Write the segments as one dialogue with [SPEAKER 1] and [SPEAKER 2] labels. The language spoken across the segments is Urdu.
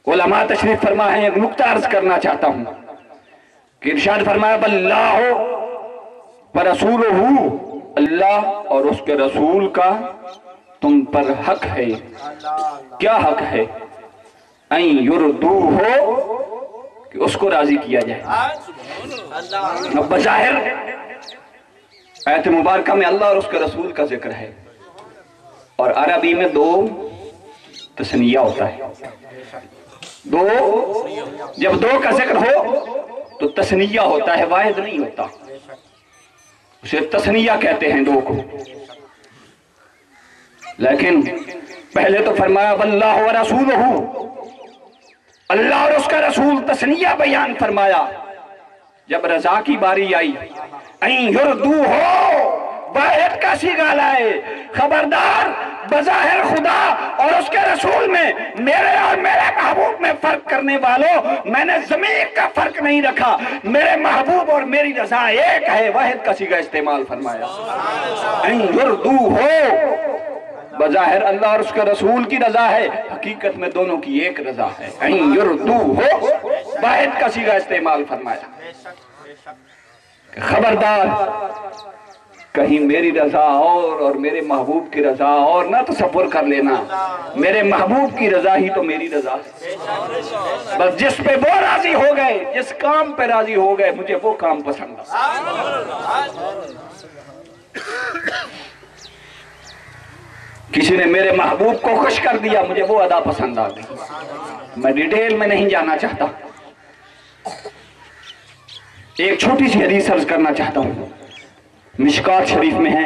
[SPEAKER 1] علماء تشریف فرما ہے، ایک نکتہ عرض کرنا چاہتا ہوں کہ ارشاد فرمایا باللہ ورسولہ، اللہ اور اس کے رسول کا تم پر حق ہے۔ کیا حق ہے؟ ان یردوہ، کہ اس کو راضی کیا جائے۔ اب بظاہر آیت مبارکہ میں اللہ اور اس کے رسول کا ذکر ہے، اور عربی میں دو تثنیہ ہوتا ہے۔ جب دو کا ذکر ہو تو تثنیہ ہوتا ہے، واحد نہیں ہوتا، اسے تثنیہ کہتے ہیں دو کو۔ لیکن پہلے تو فرمایا واللہ ورسولہ، اللہ اور اس کا رسول تثنیہ بیان فرمایا۔ جب رضا کی باری آئی ان یردوہ، واحد کا صیغہ لائے۔ خبردار، بظاہر خدا اور اس کے رسول میں، میرے اور میرے محبوب میں فرق کرنے والوں، میں نے ضمیر کا فرق نہیں رکھا، میرے محبوب اور میری رضا ایک ہے، واحد کا صیغہ استعمال فرمایا۔ ان یردوہ، بظاہر اللہ اور اس کے رسول کی رضا ہے، حقیقت میں دونوں کی ایک رضا ہے۔ ان یردوہ، واحد کا صیغہ استعمال فرمایا۔ خبردار، کہیں میری رضا اور میرے محبوب کی رضا اور نہ تصور کر لینا، میرے محبوب کی رضا ہی تو میری رضا ہے۔ بس جس پہ وہ راضی ہو گئے، جس کام پہ راضی ہو گئے، مجھے وہ کام پسند ہے۔ کسی نے میرے محبوب کو خوش کر دیا، مجھے وہ ادا پسند آ گئی۔ میں ڈیٹیل میں نہیں جانا چاہتا، ایک چھوٹی سی حدیث عرض کرنا چاہتا ہوں۔ مشکات شریف میں ہے،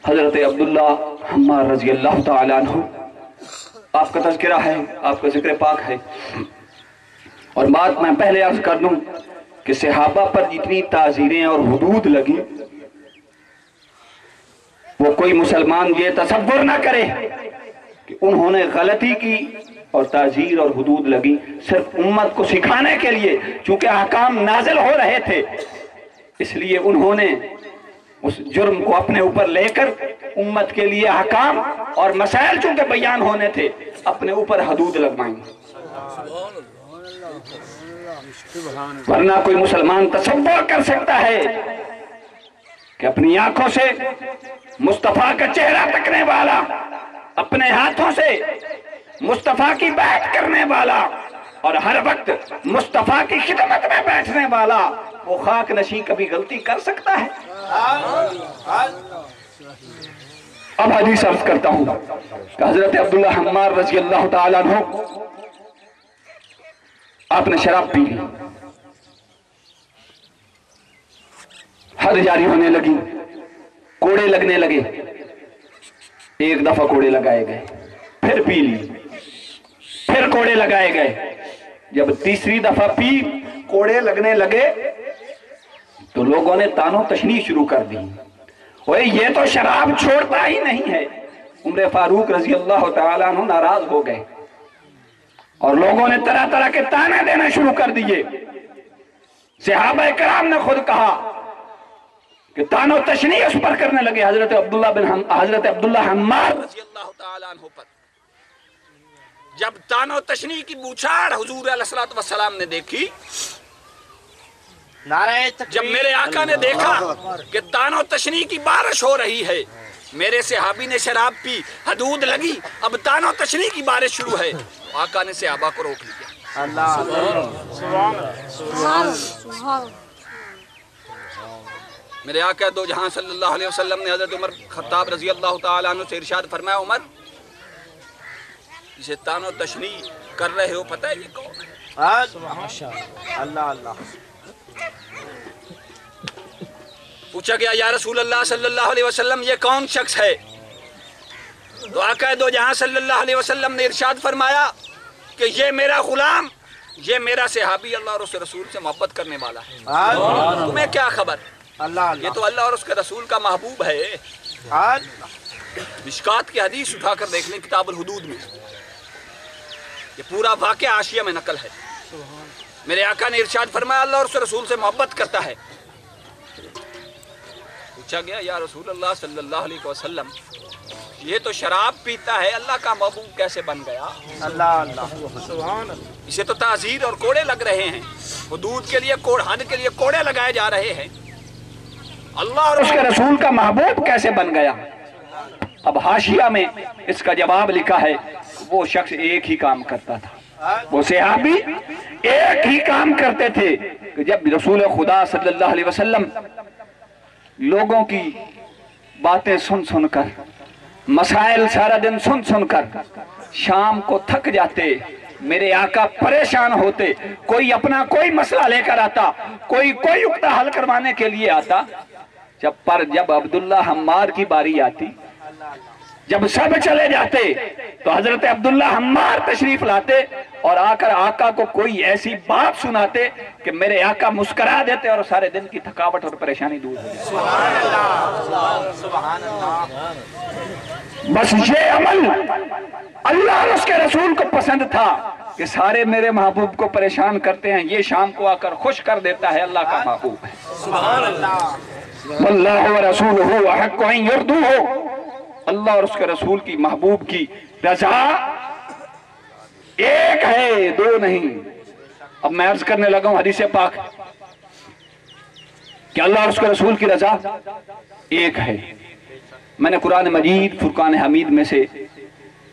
[SPEAKER 1] حضرت عبداللہ حمار رضی اللہ تعالیٰ عنہ، آپ کا تذکرہ ہے، آپ کا ذکر پاک ہے۔ اور بات میں پہلے عرض کر دوں کہ صحابہ پر جتنی تعزیریں اور حدود لگی، وہ کوئی مسلمان یہ تصور نہ کرے کہ انہوں نے غلطی کی اور تعزیر اور حدود لگی صرف امت کو سکھانے کے لیے، چونکہ احکام نازل ہو رہے تھے، اس لیے انہوں نے اس جرم کو اپنے اوپر لے کر امت کے لیے احکام اور مسائل چونکہ بیان ہونے تھے، اپنے اوپر حدود لگوائیں۔ ورنہ کوئی مسلمان تصور کر سکتا ہے کہ اپنی آنکھوں سے مصطفیٰ کا چہرہ تکنے والا، اپنے ہاتھوں سے مصطفیٰ کی بیعت کرنے والا اور ہر وقت مصطفیٰ کی خدمت میں بیٹھنے والا، وہ خاک نشیں کبھی غلطی کر سکتا ہے؟ اب حدیث عرض کرتا ہوں کہ حضرت عبداللہ حمار رضی اللہ تعالیٰ عنہ، آپ نے شراب پی لی، حد جاری ہونے لگی، کوڑے لگنے لگے، ایک دفعہ کوڑے لگائے گئے، پھر پی لی، پھر کوڑے لگائے گئے۔ جب تیسری دفعہ پی، کوڑے لگنے لگے تو لوگوں نے تانو تشنیع شروع کر دی، اوے یہ تو شراب چھوڑتا ہی نہیں ہے۔ عمر فاروق رضی اللہ تعالیٰ عنہ ناراض ہو گئے اور لوگوں نے طرح طرح کے تانے دینا شروع کر دیے۔ صحابہ کرام نے خود کہا کہ تانو تشنیع اس پر کرنے لگے، حضرت عبداللہ حمار رضی اللہ تعالیٰ عنہ پر۔ جب تانو تشنیع کی بوچھاڑ حضور علیہ السلام نے دیکھی، جب میرے آقا نے دیکھا کہ تانو تشنیع کی بارش ہو رہی ہے، میرے صحابی نے شراب پی، حدود لگی، اب تانو تشنیع کی بارش شروع ہے، آقا نے صحابہ کو روک لیا۔ میرے آقا دو جہاں صلی اللہ علیہ وسلم نے حضرت عمر خطاب رضی اللہ تعالیٰ عنہ سے ارشاد فرمایا، عمر جسے تانو تشنیع کر رہے ہو پتہ ہے یہ کون ہے؟ اللہ پوچھا گیا یا رسول اللہ صلی اللہ علیہ وسلم یہ کون شخص ہے؟ تو آقا دو جہاں صلی اللہ علیہ وسلم نے ارشاد فرمایا کہ یہ میرا غلام، یہ میرا صحابی اللہ اور اس رسول سے محبت کرنے والا ہے۔ تمہیں کیا خبر؟ یہ تو اللہ اور اس کے رسول کا محبوب ہے۔ مشکات کی حدیث اٹھا کر دیکھ لیں کتاب الحدود میں، یہ پورا واقعہ حاشیہ میں نقل ہے۔ میرے آقا نے ارشاد فرمایا اللہ اور اس رسول سے محبت کرتا ہے۔ پوچھا گیا یا رسول اللہ صلی اللہ علیہ وسلم یہ تو شراب پیتا ہے، اللہ کا محبوب کیسے بن گیا؟ اسے تو تعزیر اور کوڑے لگ رہے ہیں، حدود کے لیے حد کے لیے کوڑے لگائے جا رہے ہیں۔ اللہ اور اس کے رسول کا محبوب کیسے بن گیا؟ اب حاشیہ میں اس کا جواب لکھا ہے، وہ شخص ایک ہی کام کرتا تھا، وہ صحابی ایک ہی کام کرتے تھے کہ جب رسول خدا صلی اللہ علیہ وسلم لوگوں کی باتیں سن سن کر، مسائل سارا دن سن سن کر شام کو تھک جاتے، میرے آقا پریشان ہوتے، کوئی اپنا کوئی مسئلہ لے کر آتا، کوئی نقطہ حل کروانے کے لیے آتا، جب عبداللہ حمار کی باری آتی، جب سب چلے جاتے تو حضرت عبداللہ حمار تشریف لاتے اور آ کر آقا کو کوئی ایسی بات سناتے کہ میرے آقا مسکرا دیتے اور سارے دن کی تھکاوٹ اور پریشانی دور ہو جاتی۔ بس یہ عمل اللہ اور اس کے رسول کو پسند تھا کہ سارے میرے محبوب کو پریشان کرتے ہیں، یہ شام کو آ کر خوش کر دیتا ہے، اللہ کا محبوب ہے۔ واللہ ورسولہ احق ان یرضوہ، اللہ اور اس کے رسول کی محبوب کی رضا ایک ہے، دو نہیں۔ اب میں عرض کرنے لگا ہوں حدیث پاک کہ اللہ اور اس کے رسول کی رضا ایک ہے۔ میں نے قرآن مجید فرقان حمید میں سے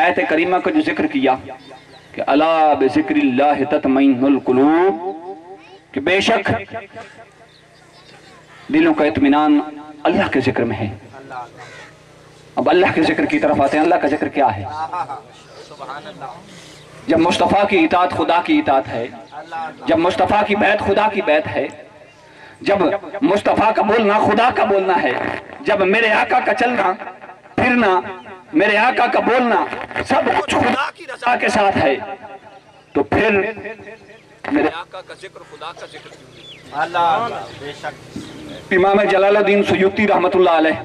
[SPEAKER 1] آیت کریمہ کا جو ذکر کیا کہ الا بذکر اللہ تطمئن القلوب، کہ بے شک دلوں کا اطمینان اللہ کے ذکر میں ہے۔ اب اللہ کے ذکر کی طرف آتے ہیں، اللہ کا ذکر کیا ہے؟ جب مصطفیٰ کی اطاعت خدا کی اطاعت ہے، جب مصطفیٰ کی بیعت خدا کی بیعت ہے، جب مصطفیٰ کا بولنا خدا کا بولنا ہے، جب میرے آقا کا چلنا پھرنا، میرے آقا کا بولنا سب کچھ خدا کی رضا کے ساتھ ہے، تو پھر میرے آقا کا ذکر خدا کا ذکر کیوں نہیں؟ امام جلال الدین سیوطی رحمت اللہ علیہ،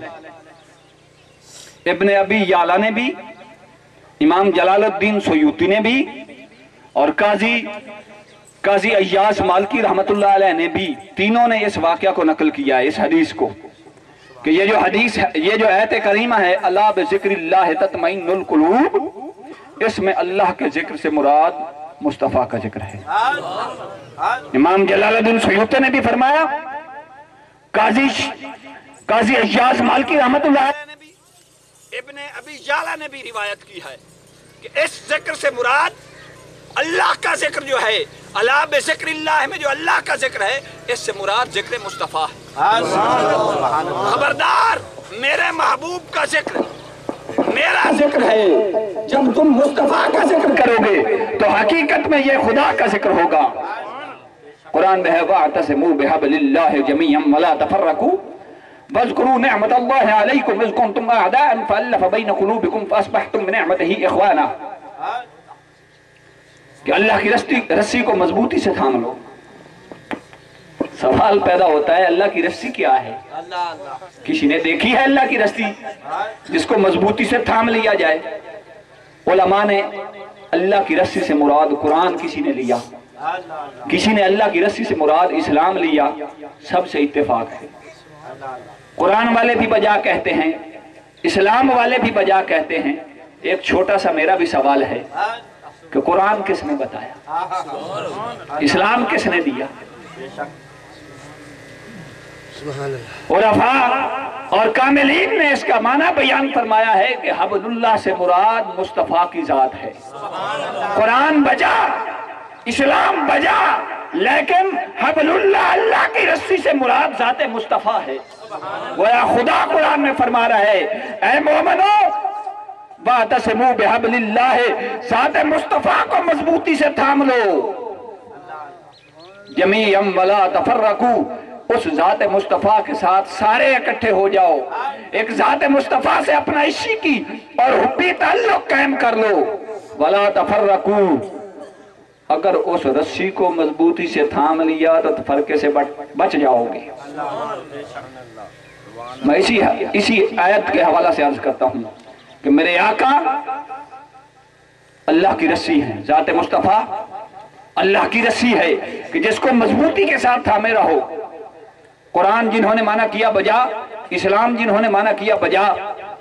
[SPEAKER 1] ابن ابی یعلا نے بھی، امام جلال الدین سیوطی نے بھی، اور قاضی ایاز مالکی رحمت اللہ علیہ نے بھی، تینوں نے اس واقعہ کو نقل کیا ہے، اس حدیث کو، کہ یہ جو حدیث ہے، یہ جو آیت کریمہ ہے الا بذکر اللہ تطمئن القلوب، اس میں اللہ کے ذکر سے مراد مصطفیٰ کا ذکر ہے۔ امام جلال الدین سیوطی نے بھی فرمایا، قاضی ایاز مالکی رحمت اللہ علیہ نے بھی، ابن ابی یعلا نے بھی روایت کی ہے کہ اس ذکر سے مراد اللہ کا ذکر جو ہے، الا بذکر اللہ میں جو اللہ کا ذکر ہے، اس سے مراد ذکر مصطفیٰ ہے۔ خبردار، میرے محبوب کا ذکر میرا ذکر ہے، جب تم مصطفیٰ کا ذکر کرو گے تو حقیقت میں یہ خدا کا ذکر ہوگا۔ قرآن میں ہے وَاعْتَصِمُوا بِحَبْلِ اللَّهِ جَمِيعًا وَلَا تَفَرَّقُوا وَاذْكُرُوا نِعْمَةَ اللَّهِ عَلَيْكُمْ إِذْ كُنْتُمْ أَعْدَاءً فَأَلَّفَ بَيْنَ قُلُوبِكُمْ فَأَصْبَحْتُمْ بِنِعْمَتِهِ إِخْوَانًا، کہ اللہ کی رسی کو مضبوطی سے تھام لو۔ سوال پیدا ہوتا ہے اللہ کی رسی کیا ہے؟ کسی نے دیکھی ہے اللہ کی رسی جس کو مضبوطی سے تھام لیا جائے؟ علماء نے اللہ کی رسی سے مراد قرآن کسی نے لیا، کسی نے اللہ کی رسی سے مراد اسلام لیا، سب سے اتفاق ہے۔ قرآن والے بھی بجا کہتے ہیں، اسلام والے بھی بجا کہتے ہیں۔ ایک چھوٹا سا میرا بھی سوال ہے کہ قرآن کس نے بتایا؟ اسلام کس نے دیا؟ عرفاء اور کاملین نے اس کا معنی بیان فرمایا ہے کہ حبل اللہ سے مراد مصطفیٰ کی ذات ہے۔ قرآن بجا، اسلام بجا، لیکن حبل اللہ اللہ کی رسی سے مراد ذات مصطفیٰ ہے۔ گویا خدا قرآن میں فرما رہا ہے، اے مومنو وَاعْتَصِمُوا بِحَبْلِ اللَّهِ، ذات مصطفیٰ کو مضبوطی سے تھام لو، جَمِيعًا وَلَا تَفَرَّقُوا، اس ذات مصطفیٰ کے ساتھ سارے اکٹھے ہو جاؤ، ایک ذات مصطفیٰ سے اپنا عشقی کی اور حبی تعلق قائم کر لو۔ وَلَا تَفَرَّقُوا، اگر اس رسی کو مضبوطی سے تھام لیا تو فرقے سے بچ جاؤ گے۔ میں اسی آیت کے حوالہ سے عرض کرتا ہوں کہ میرے آقا اللہ کی رسی ہے، ذات مصطفیٰ اللہ کی رسی ہے کہ جس کو مضبوطی کے ساتھ تھامے رہو۔ قرآن جنہوں نے مانا کیا بجا، اسلام جنہوں نے مانا کیا بجا،